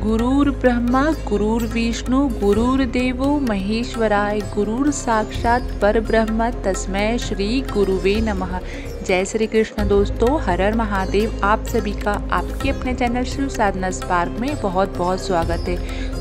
गुरुर् ब्रह्मा गुरुर्विष्णु गुरुर्देवो महेश्वराय गुरुर् साक्षात परब्रह्म तस्मै श्री गुरुवे नमः। जय श्री कृष्ण दोस्तों, हर हर महादेव। आप सभी का आपके अपने चैनल शिव साधना स्पार्क में बहुत बहुत स्वागत है।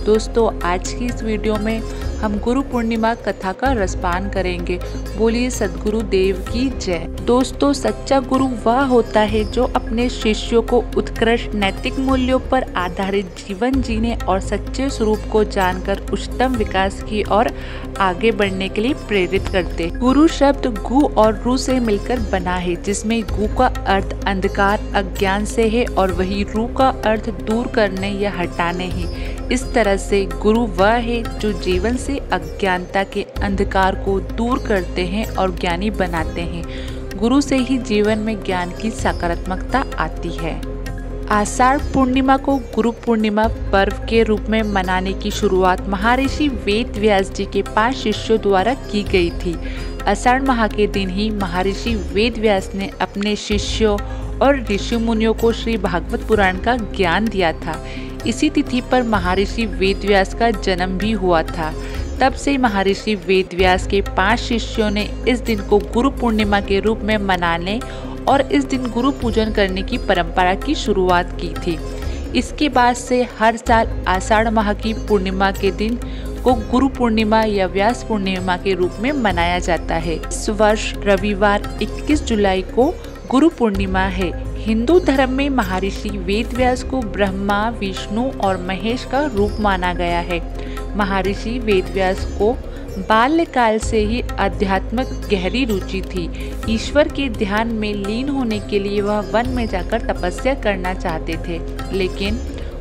दोस्तों, आज की इस वीडियो में हम गुरु पूर्णिमा कथा का रसपान करेंगे। बोलिए सद्गुरु देव की जय। दोस्तों, सच्चा गुरु वह होता है जो अपने शिष्यों को उत्कृष्ट नैतिक मूल्यों पर आधारित जीवन जीने और सच्चे स्वरूप को जानकर उच्चतम विकास की ओर आगे बढ़ने के लिए प्रेरित करते। गुरु शब्द गु और रु से मिलकर बना है, जिसमें गु का अर्थ अंधकार अज्ञान से है और वही रु का अर्थ दूर करने या हटाने है। इस तरह से गुरु वह है जो जीवन से अज्ञानता के अंधकार को दूर करते हैं और ज्ञानी बनाते हैं। गुरु से ही जीवन में ज्ञान की सकारात्मकता आती है। आषाढ़ पूर्णिमा को गुरु पूर्णिमा पर्व के रूप में मनाने की शुरुआत महर्षि वेद व्यास जी के 5 शिष्यों द्वारा की गई थी। आषाढ़ माह के दिन ही महर्षि वेद व्यास ने अपने शिष्यों और ऋषि मुनियों को श्री भागवत पुराण का ज्ञान दिया था। इसी तिथि पर महर्षि वेद व्यास का जन्म भी हुआ था। तब से महर्षि वेद व्यास के 5 शिष्यों ने इस दिन को गुरु पूर्णिमा के रूप में मनाने और इस दिन गुरु पूजन करने की परंपरा की शुरुआत की थी। इसके बाद से हर साल आषाढ़ माह की पूर्णिमा के दिन को गुरु पूर्णिमा या व्यास पूर्णिमा के रूप में मनाया जाता है। इस वर्ष रविवार 21 जुलाई को गुरु पूर्णिमा है। हिंदू धर्म में महर्षि वेद व्यास को ब्रह्मा, विष्णु और महेश का रूप माना गया है। महर्षि वेद व्यास को बाल्यकाल से ही आध्यात्मिक गहरी रुचि थी। ईश्वर के ध्यान में लीन होने के लिए वह वन में जाकर तपस्या करना चाहते थे, लेकिन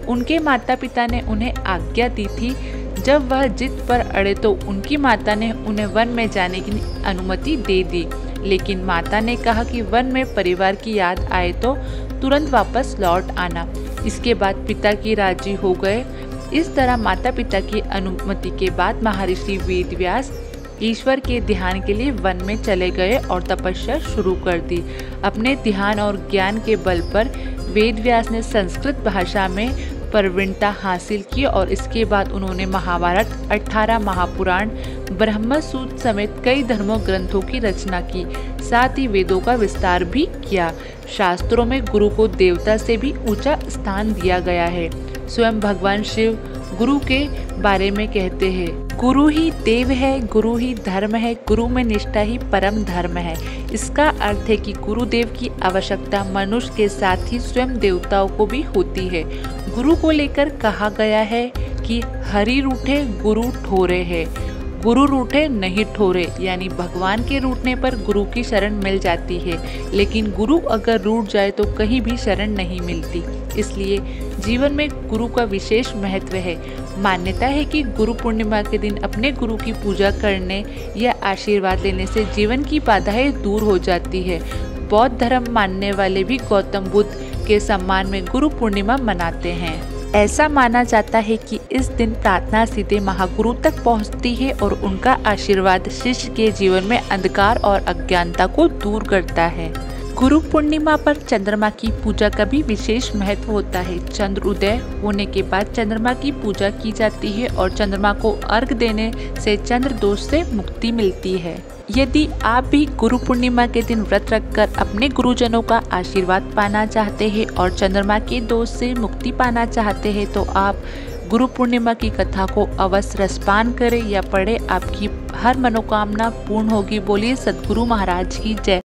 उनके माता पिता ने उन्हें आज्ञा दी थी। जब वह जिद पर अड़े तो उनकी माता ने उन्हें वन में जाने की अनुमति दे दी, लेकिन माता ने कहा कि वन में परिवार की याद आए तो तुरंत वापस लौट आना। इसके बाद पिता की राजी हो गए। इस तरह माता पिता की अनुमति के बाद महर्षि वेद व्यास ईश्वर के ध्यान के लिए वन में चले गए और तपस्या शुरू कर दी। अपने ध्यान और ज्ञान के बल पर वेद व्यास ने संस्कृत भाषा में प्रवीणता हासिल की और इसके बाद उन्होंने महाभारत, 18 महापुराण, ब्रह्म सूत्र समेत कई धर्म ग्रंथों की रचना की। साथ ही वेदों का विस्तार भी किया। शास्त्रों में गुरु को देवता से भी ऊंचा स्थान दिया गया है। स्वयं भगवान शिव गुरु के बारे में कहते हैं, गुरु ही देव है, गुरु ही धर्म है, गुरु में निष्ठा ही परम धर्म है। इसका अर्थ है कि गुरुदेव की आवश्यकता मनुष्य के साथ ही स्वयं देवताओं को भी होती है। गुरु को लेकर कहा गया है कि हरि रूठे गुरु ठोरे है, गुरु रूठे नहीं ठोरे, यानी भगवान के रूठने पर गुरु की शरण मिल जाती है, लेकिन गुरु अगर रूठ जाए तो कहीं भी शरण नहीं मिलती। इसलिए जीवन में गुरु का विशेष महत्व है। मान्यता है कि गुरु पूर्णिमा के दिन अपने गुरु की पूजा करने या आशीर्वाद लेने से जीवन की बाधाएं दूर हो जाती है। बौद्ध धर्म मानने वाले भी गौतम बुद्ध के सम्मान में गुरु पूर्णिमा मनाते हैं। ऐसा माना जाता है कि इस दिन प्रार्थना सीधे महागुरु तक पहुंचती है और उनका आशीर्वाद शिष्य के जीवन में अंधकार और अज्ञानता को दूर करता है। गुरु पूर्णिमा पर चंद्रमा की पूजा का भी विशेष महत्व होता है। चंद्र उदय होने के बाद चंद्रमा की पूजा की जाती है और चंद्रमा को अर्घ देने से चंद्र दोष से मुक्ति मिलती है। यदि आप भी गुरु पूर्णिमा के दिन व्रत रखकर अपने गुरुजनों का आशीर्वाद पाना चाहते हैं और चंद्रमा के दोष से मुक्ति पाना चाहते हैं तो आप गुरु पूर्णिमा की कथा को अवश्य रसपान करें या पढ़ें। आपकी हर मनोकामना पूर्ण होगी। बोलिए सद्गुरु महाराज की जय।